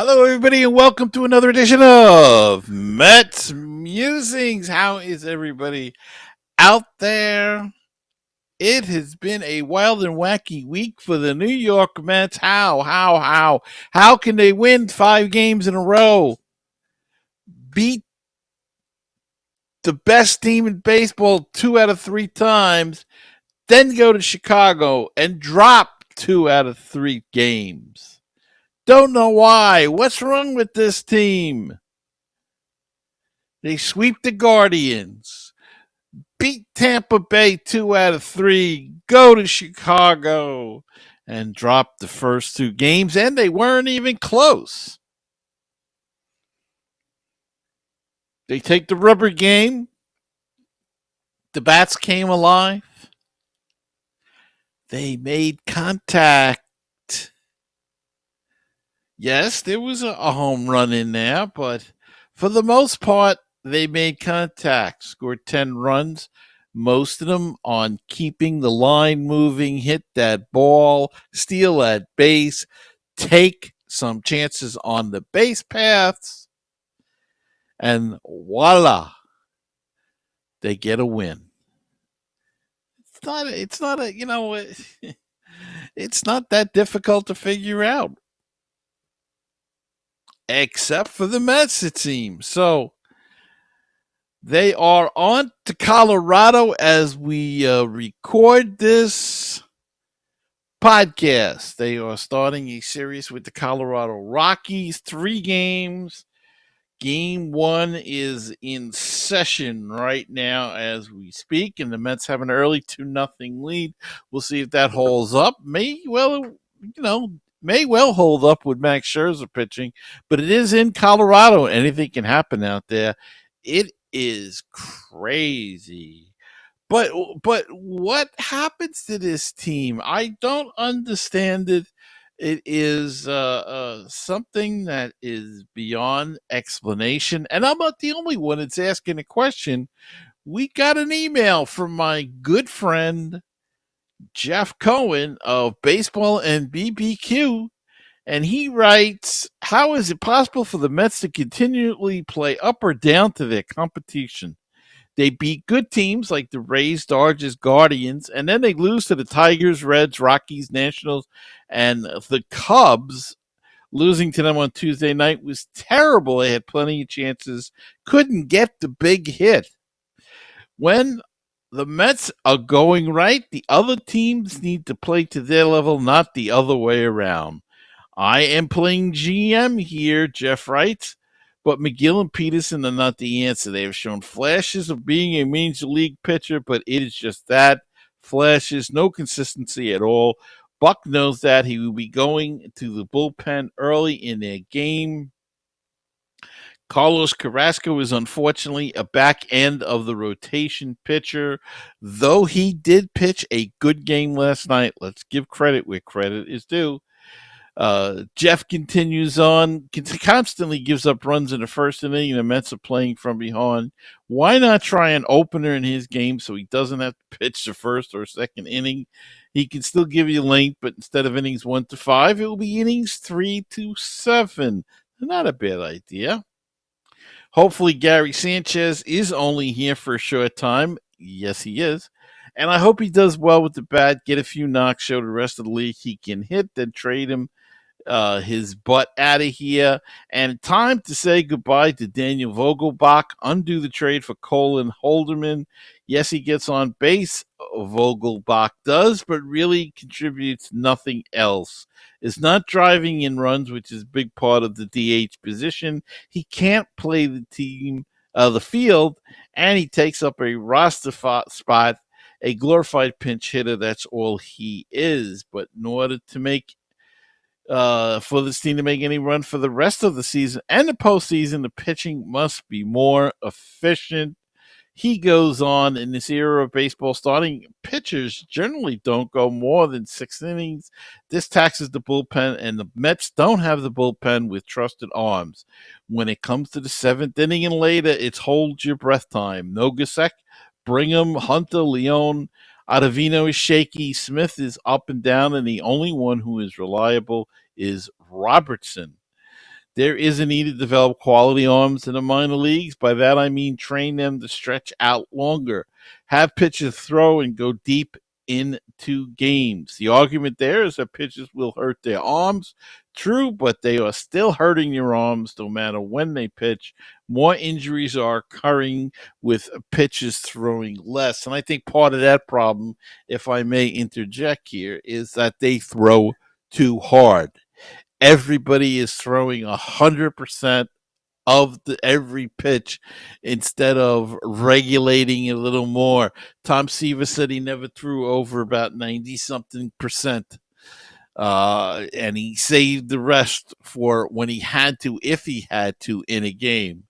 Hello, everybody, and welcome to another edition of Mets Musings. How is everybody out there? It has been a wild and wacky week for the New York Mets. How can they win 5 games in a row? Beat the best team in baseball 2 out of 3 times, then go to Chicago and drop 2 out of 3 games. Don't know why. What's wrong with this team? They sweep the Guardians, beat Tampa Bay 2 out of 3, go to Chicago, and drop the first 2 games, and they weren't even close. They take the rubber game. The bats came alive. They made contact. Yes, there was a home run in there, but for the most part, they made contact, scored 10 runs, most of them on keeping the line moving, hit that ball, steal that base, take some chances on the base paths, and voila, they get a win. It's not that difficult to figure out, except for the Mets, it seems. So they are on to Colorado as we record this podcast. They are starting a series with the Colorado Rockies, 3 games. Game 1 is in session right now as we speak, and the Mets have an early 2-0 lead. We'll see if that holds up. May well hold up with Max Scherzer pitching, but it is in Colorado. Anything can happen out there. It is crazy. But what happens to this team? I don't understand it. It is something that is beyond explanation, and I'm not the only one that's asking a question. We got an email from my good friend Jeff Cohen of Baseball and BBQ, and he writes, "How is it possible for the Mets to continually play up or down to their competition? They beat good teams like the Rays, Dodgers, Guardians, and then they lose to the Tigers, Reds, Rockies, Nationals, and the Cubs. Losing to them on Tuesday night was terrible. They had plenty of chances, couldn't get the big hit. When the Mets are going right, the other teams need to play to their level, not the other way around. I am playing GM here," Jeff writes, "but McGill and Peterson are not the answer. They have shown flashes of being a major league pitcher, but it is just that, flashes, no consistency at all. Buck knows that. He will be going to the bullpen early in their game. Carlos Carrasco is unfortunately a back end of the rotation pitcher, though he did pitch a good game last night. Let's give credit where credit is due. Jeff continues on, constantly gives up runs in the first inning, and the Mets are playing from behind. Why not try an opener in his game so he doesn't have to pitch the first or second inning? He can still give you length, but instead of innings 1 to 5, it will be innings 3 to 7. Not a bad idea. Hopefully, Gary Sanchez is only here for a short time. Yes, he is. And I hope he does well with the bat, get a few knocks, show the rest of the league he can hit, then trade him his butt out of here. And time to say goodbye to Daniel Vogelbach. Undo the trade for Colin Holderman. Yes, he gets on base. Vogelbach does, but really contributes nothing else. Is not driving in runs, which is a big part of the DH position. He can't play the field, and he takes up a roster spot, a glorified pinch hitter. That's all he is. But in order to make for this team to make any run for the rest of the season and the postseason, the pitching must be more efficient. He goes on, in this era of baseball, starting pitchers generally don't go more than 6 innings. This taxes the bullpen, and the Mets don't have the bullpen with trusted arms. When it comes to the 7th inning and later, it's hold your breath time. No Gasek, Brigham, Hunter, Leon, Ottavino is shaky. Smith is up and down, and the only one who is reliable is Robertson. There is a need to develop quality arms in the minor leagues. By that I mean train them to stretch out longer, have pitchers throw and go deep into games. The argument there is that pitchers will hurt their arms. True, but they are still hurting your arms no matter when they pitch. More injuries are occurring with pitchers throwing less. And I think part of that problem, if I may interject here, is that they throw too hard. Everybody is throwing 100% of every pitch instead of regulating a little more. Tom Seaver said he never threw over about 90 something percent. And he saved the rest for when he had to, if he had to, in a game.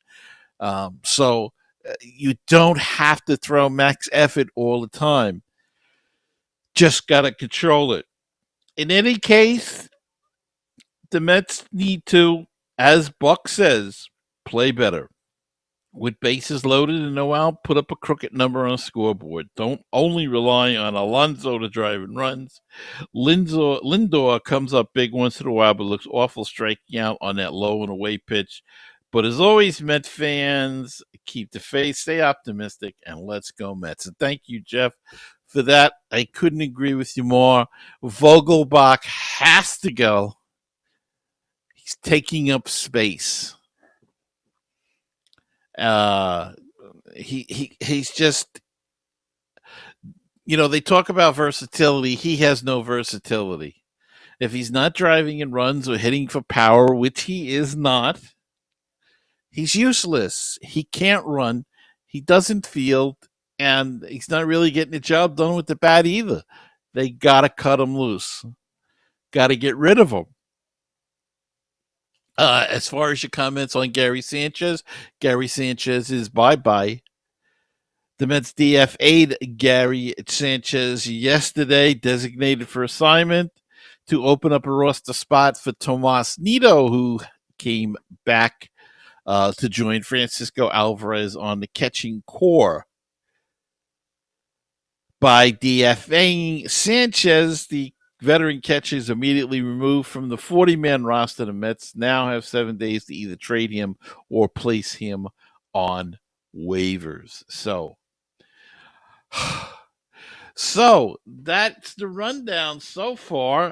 So you don't have to throw max effort all the time. Just got to control it. In any case, the Mets need to, as Buck says, play better. With bases loaded and no out, put up a crooked number on a scoreboard. Don't only rely on Alonso to drive in runs. Lindor comes up big once in a while, but looks awful striking out on that low and away pitch. But as always, Met fans, keep the faith, stay optimistic, and let's go Mets. And thank you, Jeff, for that. I couldn't agree with you more. Vogelbach has to go. He's taking up space. He's just, they talk about versatility. He has no versatility. If he's not driving in runs or hitting for power, which he is not, he's useless. He can't run. He doesn't field, and he's not really getting the job done with the bat either. They got to cut him loose. Got to get rid of him. As far as your comments on Gary Sanchez is bye-bye. The Mets DFA'd Gary Sanchez yesterday, designated for assignment to open up a roster spot for Tomas Nido, who came back to join Francisco Alvarez on the catching core. By DFAing Sanchez, the veteran catcher is immediately removed from the 40-man roster. The Mets now have 7 days to either trade him or place him on waivers. So that's the rundown so far.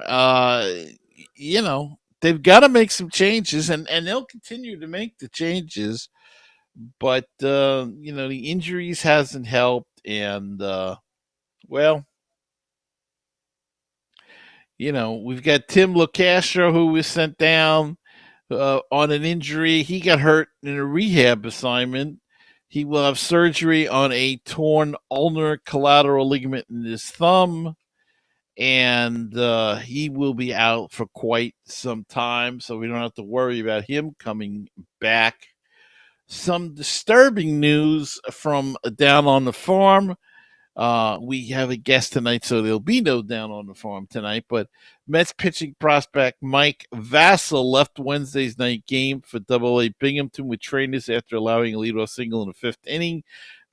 They've got to make some changes, and they'll continue to make the changes. But, the injuries hasn't helped, and, we've got Tim LaCastro, who was sent down on an injury. He got hurt in a rehab assignment. He will have surgery on a torn ulnar collateral ligament in his thumb, and he will be out for quite some time, so we don't have to worry about him coming back. Some disturbing news from down on the farm. We have a guest tonight, so there'll be no down on the farm tonight. But Mets pitching prospect Mike Vassell left Wednesday's night game for AA Binghamton with trainers after allowing a leadoff single in the fifth inning.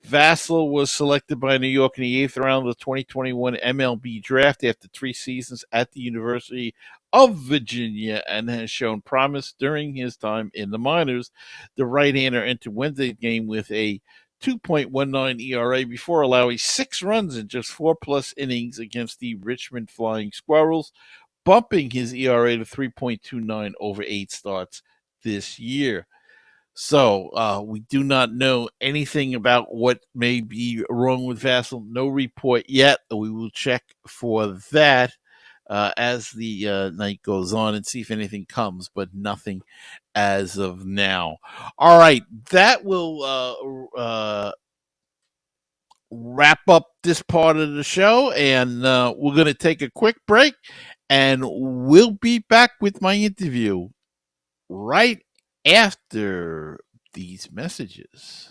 Vassell was selected by New York in the 8th round of the 2021 MLB draft after 3 seasons at the University of Virginia and has shown promise during his time in the minors. The right-hander entered Wednesday's game with a 2.19 ERA before allowing 6 runs in just 4+ innings against the Richmond Flying Squirrels, bumping his ERA to 3.29 over 8 starts this year. So we do not know anything about what may be wrong with Vassell. No report yet. We will check for that as the night goes on and see if anything comes, but nothing as of now. All right, that will wrap up this part of the show, and we're going to take a quick break, and we'll be back with my interview right after these messages.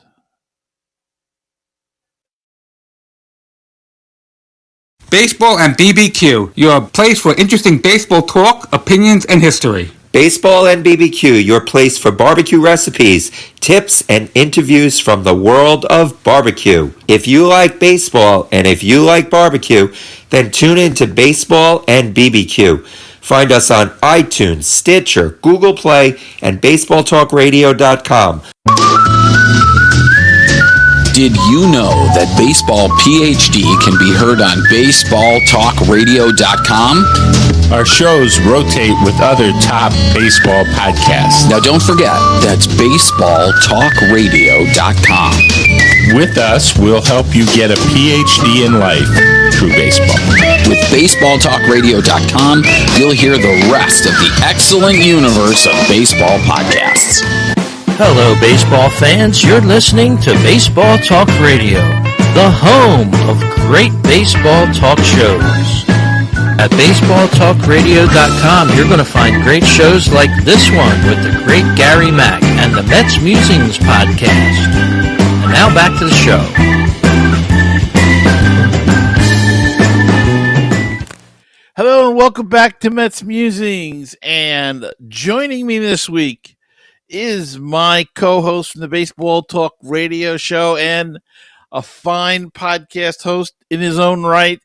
Baseball and BBQ, your place for interesting baseball talk, opinions, and history. Baseball and BBQ, your place for barbecue recipes, tips, and interviews from the world of barbecue. If you like baseball and if you like barbecue, then tune in to Baseball and BBQ. Find us on iTunes, Stitcher, Google Play, and BaseballTalkRadio.com. Did you know that Baseball PhD can be heard on BaseballTalkRadio.com? Our shows rotate with other top baseball podcasts. Now don't forget, that's BaseballTalkRadio.com. With us, we'll help you get a PhD in life through baseball. With BaseballTalkRadio.com, you'll hear the rest of the excellent universe of baseball podcasts. Hello, baseball fans. You're listening to Baseball Talk Radio, the home of great baseball talk shows. At BaseballTalkRadio.com, you're going to find great shows like this one with the great Gary Mack and the MetsMusings podcast. And now back to the show. Hello and welcome back to MetsMusings. And joining me this week is my co-host from the Baseball Talk Radio show and a fine podcast host in his own right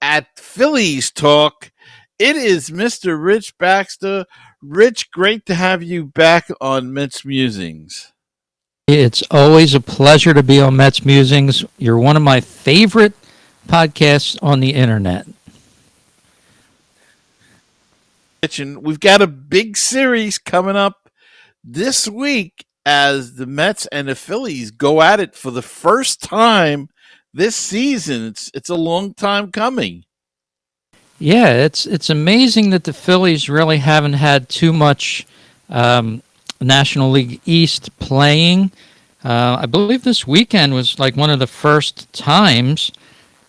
at Phillies Talk. It is Mr. Rich Baxter. Rich, great to have you back on MetsMusings. It's always a pleasure to be on MetsMusings. You're one of my favorite podcasts on the internet. And we've got a big series coming up this week as the Mets and the Phillies go at it for the first time this season. It's a long time coming. Yeah, it's amazing that the Phillies really haven't had too much National League East playing. I believe this weekend was like one of the first times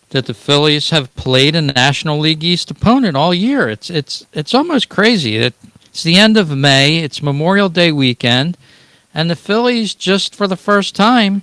that the Phillies have played a National League East opponent all year. It's almost crazy. It's the end of May. It's Memorial Day weekend, and the Phillies, just for the first time,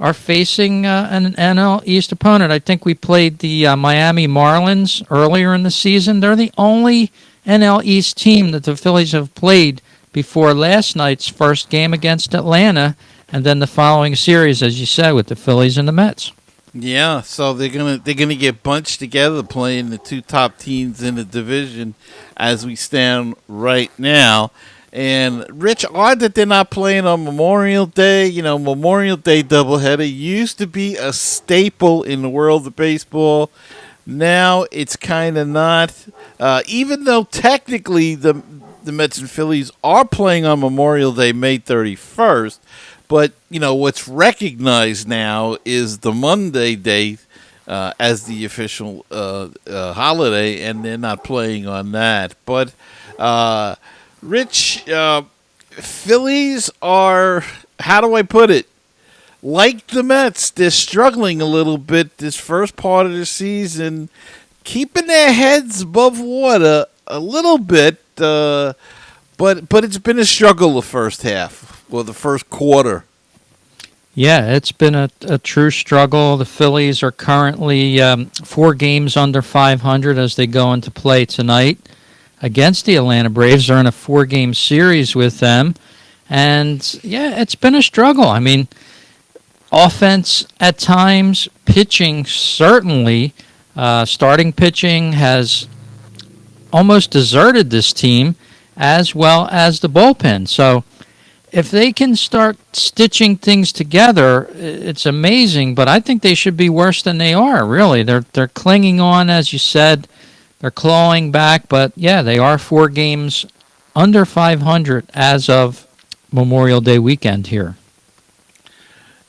are facing an NL East opponent. I think we played the Miami Marlins earlier in the season. They're the only NL East team that the Phillies have played before last night's first game against Atlanta, and then the following series, as you said, with the Phillies and the Mets. Yeah, so they're gonna get bunched together playing the two top teams in the division as we stand right now. And Rich, odd that they're not playing on Memorial Day. You know, Memorial Day doubleheader used to be a staple in the world of baseball. Now it's kind of not. Even though technically the Mets and Phillies are playing on Memorial Day, May 31st. But, you know, what's recognized now is the Monday date as the official holiday, and they're not playing on that. But, Rich, Phillies are, how do I put it, like the Mets, they're struggling a little bit this first part of the season, keeping their heads above water a little bit, but it's been a struggle the first half. Or the first quarter. Yeah, it's been a true struggle. The Phillies are currently 4 games under 500 as they go into play tonight against the Atlanta Braves. They're in a 4-game series with them. And, yeah, it's been a struggle. I mean, offense at times, pitching certainly. Starting pitching has almost deserted this team, as well as the bullpen. So, if they can start stitching things together, it's amazing. But I think they should be worse than they are. Really, they're clinging on, as you said. They're clawing back. But yeah, they are 4 games under 500 as of Memorial Day weekend here.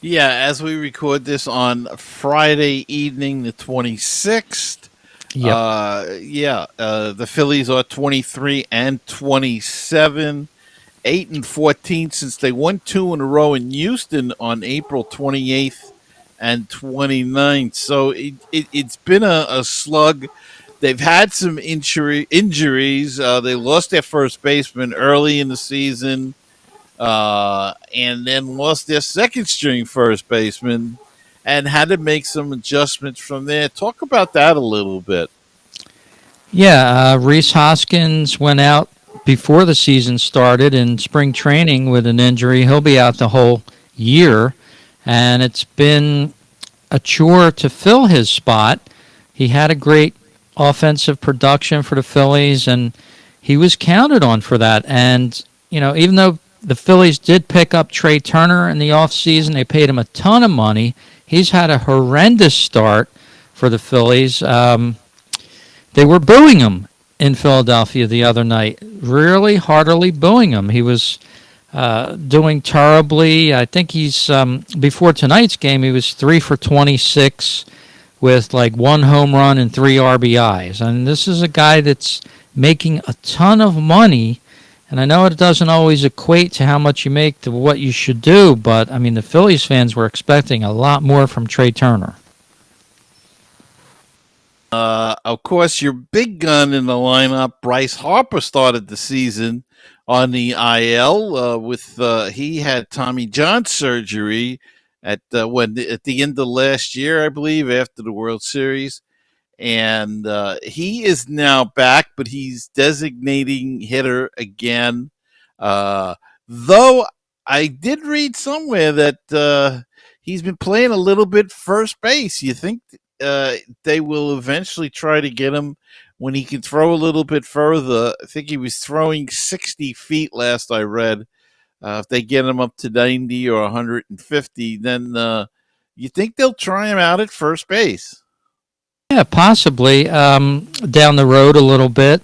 Yeah, as we record this on Friday evening, the 26th. Yep. The Phillies are 23-27. 8-14 since they won 2 in a row in Houston on April 28th and 29th. So it's been a slug. They've had some injuries. They lost their first baseman early in the season, and then lost their second string first baseman, and had to make some adjustments from there. Talk about that a little bit. Yeah, Rhys Hoskins went out before the season started in spring training with an injury. He'll be out the whole year, and it's been a chore to fill his spot. He had a great offensive production for the Phillies, and he was counted on for that. And, even though the Phillies did pick up Trey Turner in the offseason, they paid him a ton of money. He's had a horrendous start for the Phillies. They were booing him in Philadelphia the other night, really heartily booing him. He was doing terribly. I think he's, before tonight's game, he was 3 for 26 with like 1 home run and 3 RBIs. And this is a guy that's making a ton of money. And I know it doesn't always equate to how much you make to what you should do, but I mean, the Phillies fans were expecting a lot more from Trey Turner. Of course, your big gun in the lineup, Bryce Harper, started the season on the IL with he had Tommy John surgery at the end of last year, I believe, after the World Series, and he is now back, but he's designating hitter again. Uh, though I did read somewhere that he's been playing a little bit first base. You think they will eventually try to get him when he can throw a little bit further? I think he was throwing 60 feet last I read. If they get him up to 90 or 150, then you think they'll try him out at first base? Yeah, possibly down the road a little bit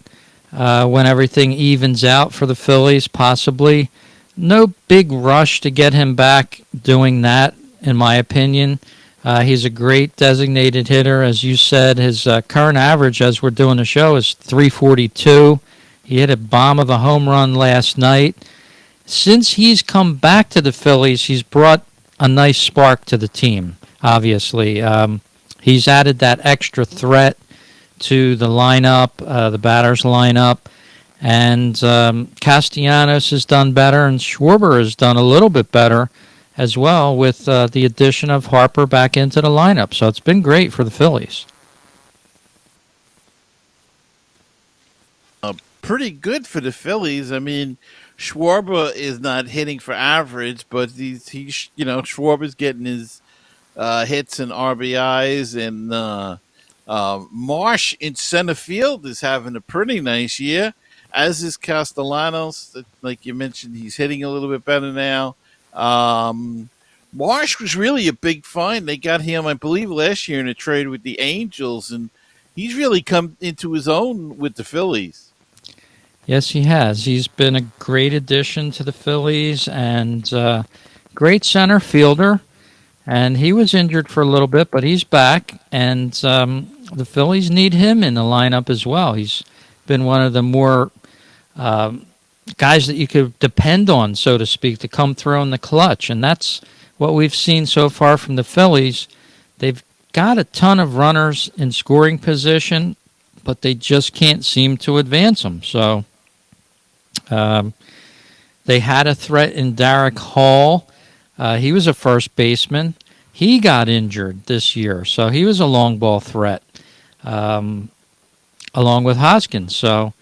when everything evens out for the Phillies, possibly. No big rush to get him back doing that, in my opinion. He's a great designated hitter. As you said, his current average as we're doing the show is 342. He hit a bomb of a home run last night. Since he's come back to the Phillies, he's brought a nice spark to the team, obviously. He's added that extra threat to the lineup, the batter's lineup. And Castellanos has done better, and Schwarber has done a little bit better as well with the addition of Harper back into the lineup. So it's been great for the Phillies. Pretty good for the Phillies. I mean, Schwarber is not hitting for average, but he's Schwarber's getting his hits and RBIs, and Marsh in center field is having a pretty nice year, as is Castellanos. Like you mentioned, he's hitting a little bit better now. Marsh was really a big find. They got him, I believe, last year in a trade with the Angels, and he's really come into his own with the Phillies. Yes, he has. He's been a great addition to the Phillies and great center fielder. And he was injured for a little bit, but he's back. And the Phillies need him in the lineup as well. He's been one of the more guys that you could depend on, so to speak, to come through in the clutch. And that's what we've seen so far from the Phillies. They've got a ton of runners in scoring position, but they just can't seem to advance them. So they had a threat in Derek Hall. He was a first baseman. He got injured this year, so he was a long ball threat, along with Hoskins. So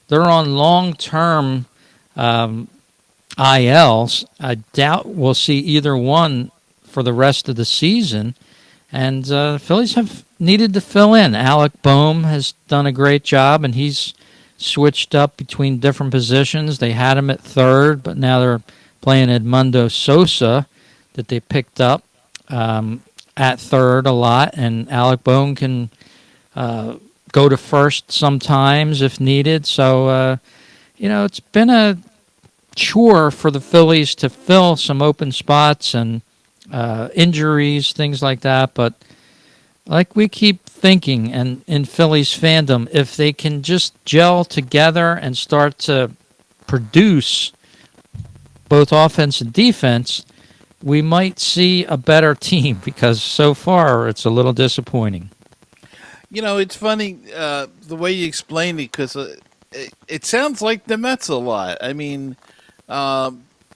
they're on long-term ILs. I doubt we'll see either one for the rest of the season. And the Phillies have needed to fill in. Alec Boehm has done a great job, and he's switched up between different positions. They had him at third, but now they're playing Edmundo Sosa that they picked up at third a lot. And Alec Boehm can go to first sometimes if needed. So, it's been a chore for the Phillies to fill some open spots and injuries, things like that. But like we keep thinking, and in Phillies fandom, if they can just gel together and start to produce both offense and defense, we might see a better team, because so far it's a little disappointing. It's funny the way you explain it, because it sounds like the Mets a lot. I mean,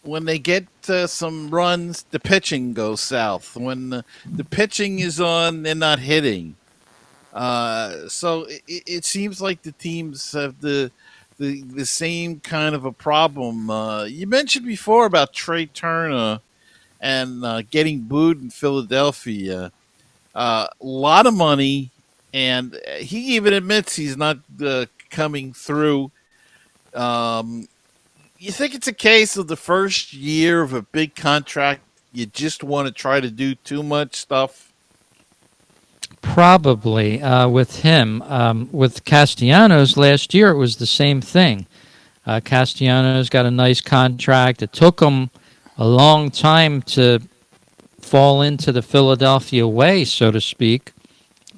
when they get some runs, the pitching goes south. When the pitching is on, they're not hitting. So it seems like the teams have the same kind of a problem. You mentioned before about Trey Turner and getting booed in Philadelphia. A lot of money, and he even admits he's not coming through. Um, you think it's a case of the first year of a big contract, you just want to try to do too much stuff? Probably with him. With Castellanos last year, it was the same thing. Castellanos got a nice contract. It took him a long time to fall into the Philadelphia way, so to speak.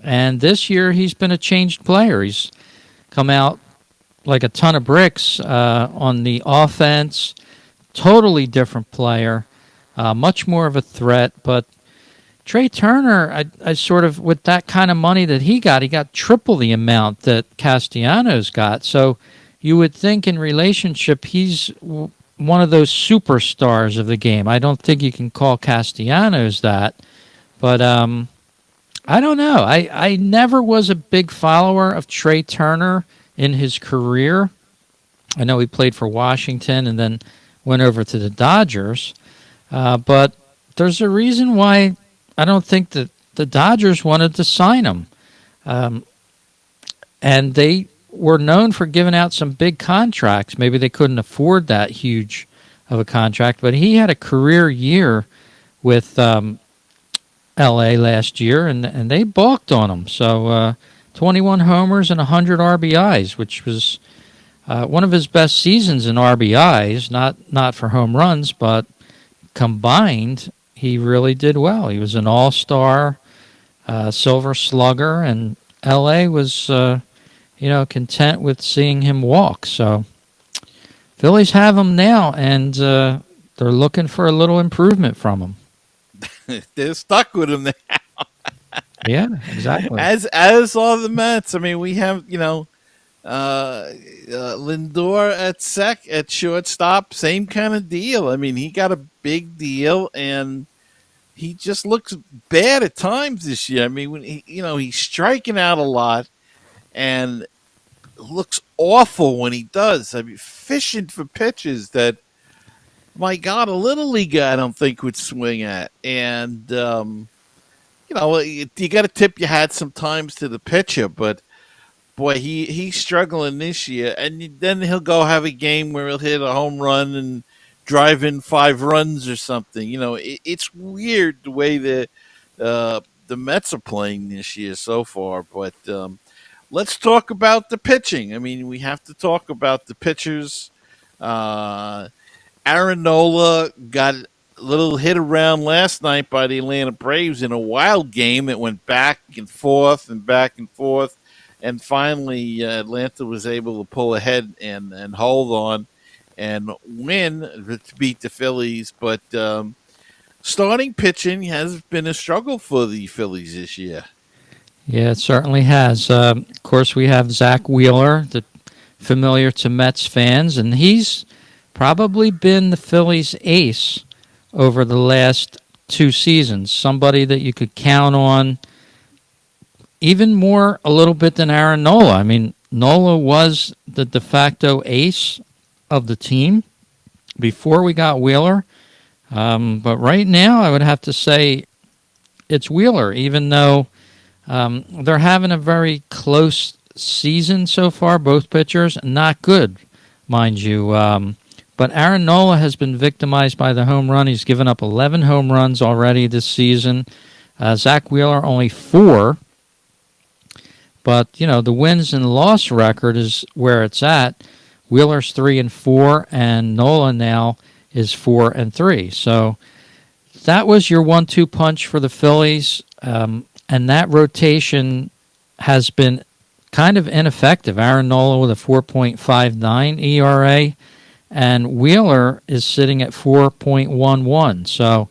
And this year, he's been a changed player. He's come out like a ton of bricks on the offense. Totally different player, much more of a threat. But Trey Turner, I sort of, with that kind of money that he got triple the amount that Castellanos got. So you would think in relationship, he's one of those superstars of the game. I don't think you can call Castellanos that. But I don't know. I never was a big follower of Trey Turner in his career. I know he played for Washington and then went over to the Dodgers. But there's a reason why I don't think that the Dodgers wanted to sign him. And they were known for giving out some big contracts. Maybe they couldn't afford that huge of a contract, but he had a career year with L.A. last year, and they balked on him. So 21 homers and 100 RBIs, which was one of his best seasons in RBIs, not for home runs, but combined, he really did well. He was an all-star, silver slugger, and L.A. was, content with seeing him walk. So Phillies have him now, and they're looking for a little improvement from him. They're stuck with him now. Yeah, exactly. As are the Mets. I mean, we have Lindor at shortstop, same kind of deal. I mean, he got a big deal, and he just looks bad at times this year. I mean, when he's striking out a lot, and looks awful when he does. I mean, fishing for pitches that, my God, a little league I don't think would swing at. And you got to tip your hat sometimes to the pitcher, but boy, he's struggling this year. And then he'll go have a game where he'll hit a home run and drive in 5 runs or something. It's weird the way the Mets are playing this year so far. But let's talk about the pitching. I mean, we have to talk about the pitchers. Aaron Nola got a little hit around last night by the Atlanta Braves in a wild game. It went back and forth and back and forth. And finally, Atlanta was able to pull ahead and hold on and win to beat the Phillies. But starting pitching has been a struggle for the Phillies this year. Yeah, it certainly has. Of course, we have Zach Wheeler, familiar to Mets fans, and he's probably been the Phillies' ace over the last 2 seasons. Somebody that you could count on even more a little bit than Aaron Nola. I mean, Nola was the de facto ace of the team before we got Wheeler. But right now, I would have to say it's Wheeler, even though they're having a very close season so far, both pitchers. Not good, mind you. But Aaron Nola has been victimized by the home run. He's given up 11 home runs already this season. Zach Wheeler only 4. But, the wins and loss record is where it's at. Wheeler's 3-4, and Nola now is 4-3. So that was your 1-2 punch for the Phillies. And that rotation has been kind of ineffective. Aaron Nola with a 4.59 ERA. And Wheeler is sitting at 4.11. So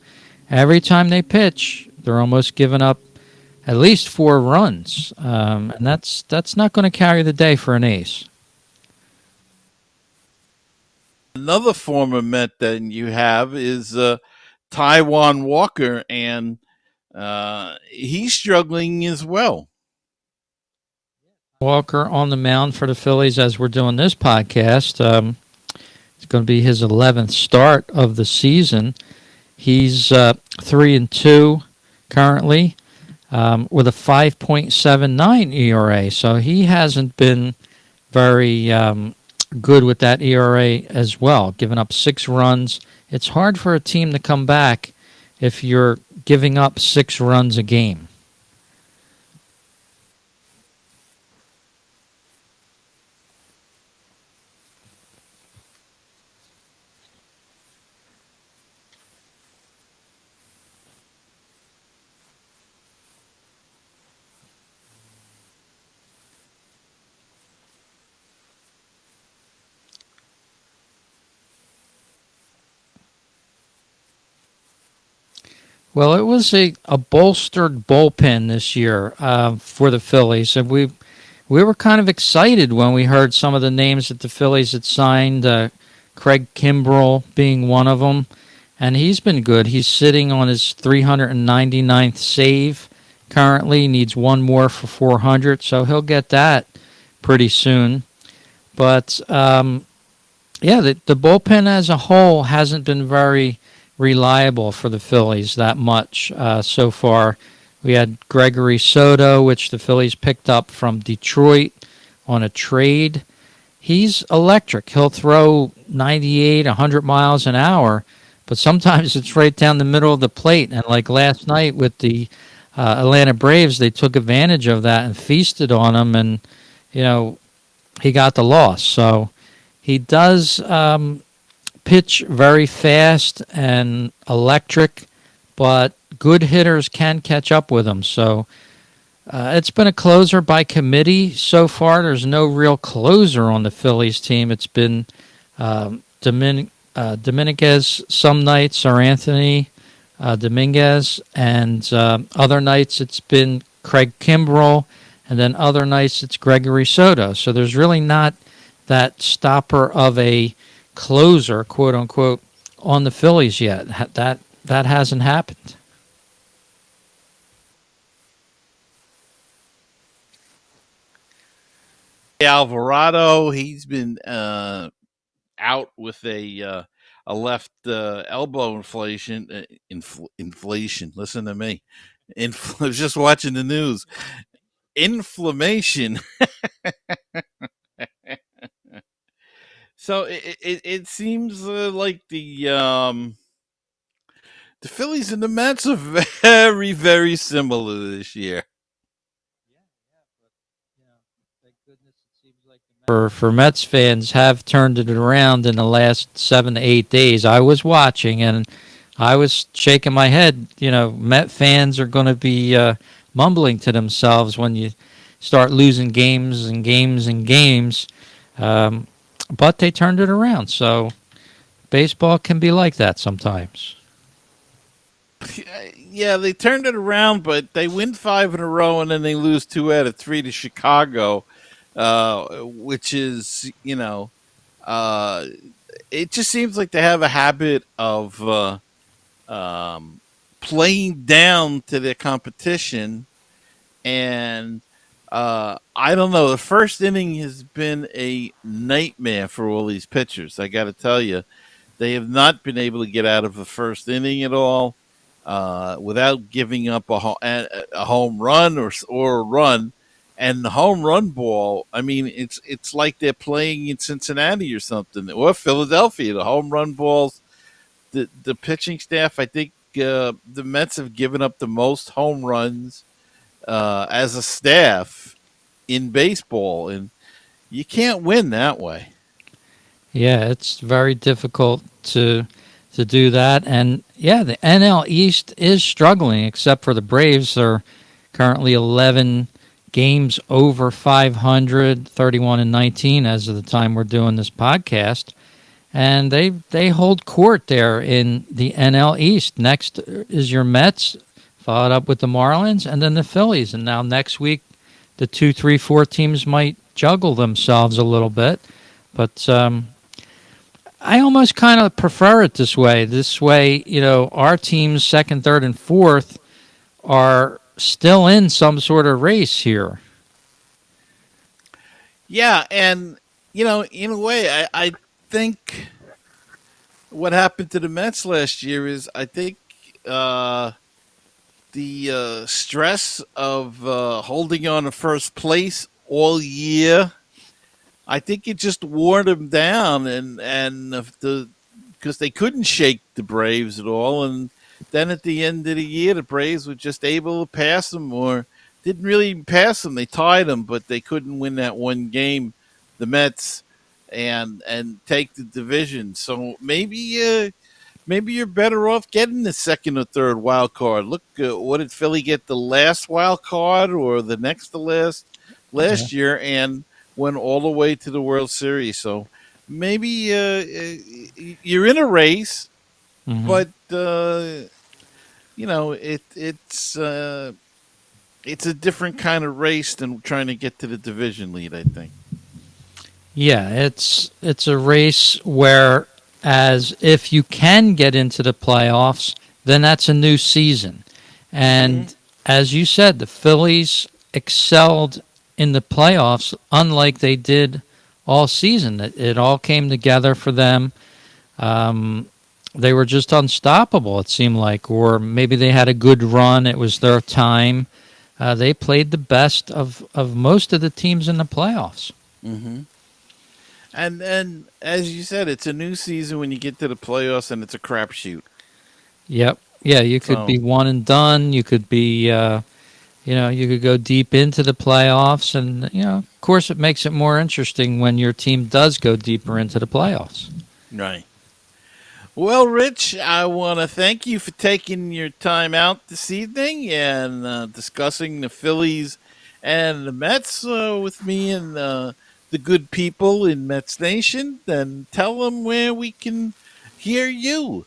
every time they pitch, they're almost giving up at least 4 runs. And that's not going to carry the day for an ace. Another former Met that you have is Taijuan Walker, and he's struggling as well. Walker on the mound for the Phillies as we're doing this podcast. It's going to be his 11th start of the season. He's 3-2 currently with a 5.79 ERA. So he hasn't been very good with that ERA as well, giving up 6 runs. It's hard for a team to come back if you're giving up 6 runs a game. Well, it was a bolstered bullpen this year for the Phillies, and we were kind of excited when we heard some of the names that the Phillies had signed. Craig Kimbrell being one of them, and he's been good. He's sitting on his 399th save currently. Needs one more for 400, so he'll get that pretty soon. But yeah, the bullpen as a whole hasn't been very reliable for the Phillies that much so far. We had Gregory Soto, which the Phillies picked up from Detroit on a trade. He's electric. He'll throw 98, 100 miles an hour, but sometimes it's right down the middle of the plate. And like last night with the Atlanta Braves, they took advantage of that and feasted on him, and you know he got the loss. So he does pitch very fast and electric, but good hitters can catch up with him. So it's been a closer by committee so far. There's no real closer on the Phillies team. It's been Dominguez some nights, or Anthony Dominguez, and other nights it's been Craig Kimbrell, and then other nights it's Gregory Soto. So there's really not that stopper of a closer, quote unquote, on the Phillies yet. That hasn't happened. Alvarado, he's been out with a left elbow inflation. Listen to me. I was just watching the news. Inflammation. So it seems like the Phillies and the Mets are very, very similar this year. For Mets fans have turned it around in the last 7 to 8 days. I was watching and I was shaking my head. Met fans are going to be mumbling to themselves when you start losing games and games and games. But they turned it around. So baseball can be like that sometimes. Yeah, they turned it around, but they win 5 in a row and then they lose 2 out of 3 to Chicago, which is, it just seems like they have a habit of playing down to their competition. And I don't know. The first inning has been a nightmare for all these pitchers. I got to tell you, they have not been able to get out of the first inning at all without giving up a home run or a run. And the home run ball, I mean, it's like they're playing in Cincinnati or something, or Philadelphia. The home run balls, the pitching staff, I think the Mets have given up the most home runs as a staff in baseball, and you can't win that way. Yeah, it's very difficult to do that. And yeah, the NL East is struggling, except for the Braves. They're currently 11 games over 500, 31-19 as of the time we're doing this podcast. And they hold court there in the NL East. Next is your Mets, followed up with the Marlins, and then the Phillies. And now next week, the 2, 3, 4 teams might juggle themselves a little bit. But I almost kind of prefer it this way. This way, our teams, second, third, and fourth, are still in some sort of race here. Yeah, and, in a way, I think what happened to the Mets last year is I think the stress of holding on to first place all year I think it just wore them down, and because they couldn't shake the Braves at all, and then at the end of the year, the Braves were just able to pass them, or didn't really pass them. They tied them, but they couldn't win that one game, the Mets, and take the division. So maybe you're better off getting the second or third wild card. Look, what did Philly get, the last wild card or the next to Yeah. last year, and went all the way to the World Series. So maybe you're in a race, Hmm. but it's a different kind of race than trying to get to the division lead, I think. Yeah, it's a race where, as if you can get into the playoffs, then that's a new season. Mm-hmm. And as you said, the Phillies excelled in the playoffs, unlike they did all season. It all came together for them. Um, they were just unstoppable, it seemed like, or maybe they had a good run. It was their time. They played the best of most of the teams in the playoffs. Mm-hmm. And as you said, it's a new season when you get to the playoffs, and it's a crapshoot. Yep. Yeah, you could be So one and done. You could be, you could go deep into the playoffs. And, of course, it makes it more interesting when your team does go deeper into the playoffs. right. Well, Rich, I want to thank you for taking your time out this evening and discussing the Phillies and the Mets with me and the good people in Mets Nation. And tell them where we can hear you.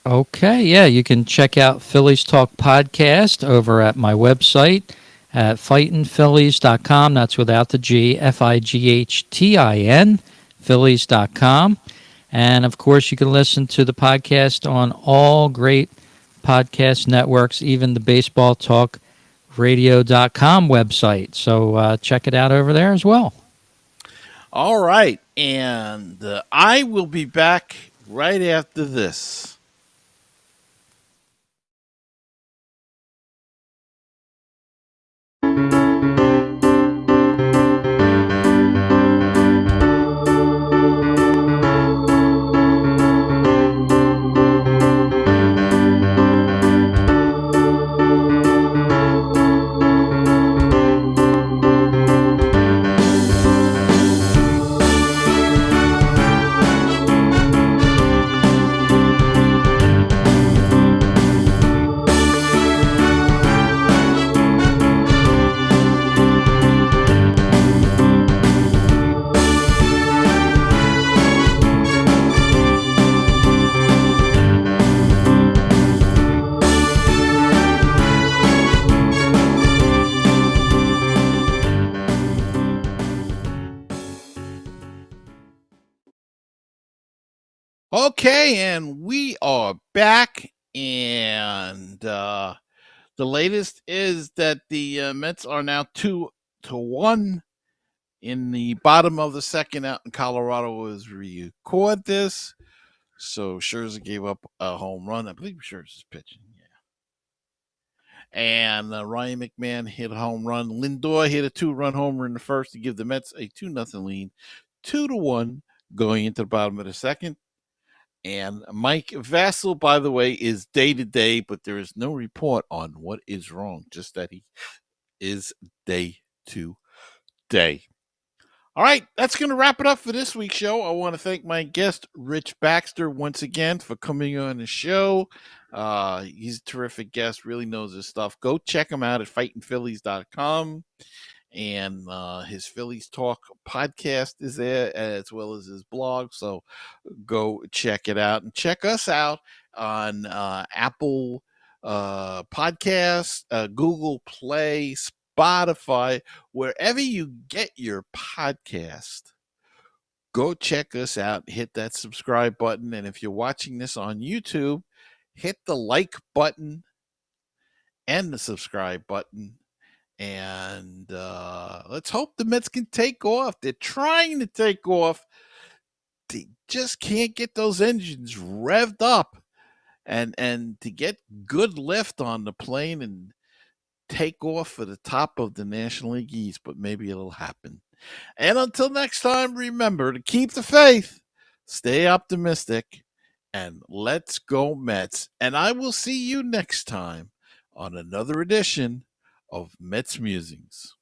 Okay. Yeah, you can check out Phillies Talk Podcast over at my website at fightinphillies.com. That's without the G, Fightin, Phillies.com. And of course, you can listen to the podcast on all great podcast networks, even the Baseball Talk Radio.com website. So check it out over there as well. All right. And I will be back right after this. Okay, and we are back, and the latest is that the Mets are now 2-1 in the bottom of the second out in Colorado as we record this. So Scherzer gave up a home run. I believe Scherzer's pitching. Yeah. And Ryan McMahon hit a home run. Lindor hit a 2-run homer in the first to give the Mets a 2-0 lead, 2-1 going into the bottom of the second. And Mike Vassell, by the way, is day to day, but there is no report on what is wrong, just that he is day to day. All right, that's going to wrap it up for this week's show. I want to thank my guest, Rich Baxter, once again for coming on the show. He's a terrific guest, really knows his stuff. Go check him out at fightinphillies.com. And his Phillies Talk podcast is there, as well as his blog. So go check it out, and check us out on Apple Podcasts, Google Play, Spotify, wherever you get your podcast. Go check us out, hit that subscribe button, and if you're watching this on YouTube, hit the like button and the subscribe button. And let's hope the Mets can take off. They're trying to take off. They just can't get those engines revved up and to get good lift on the plane and take off for the top of the National League East, but maybe it'll happen. And until next time, remember to keep the faith, stay optimistic, and let's go Mets. And I will see you next time on another edition of Mets Musings.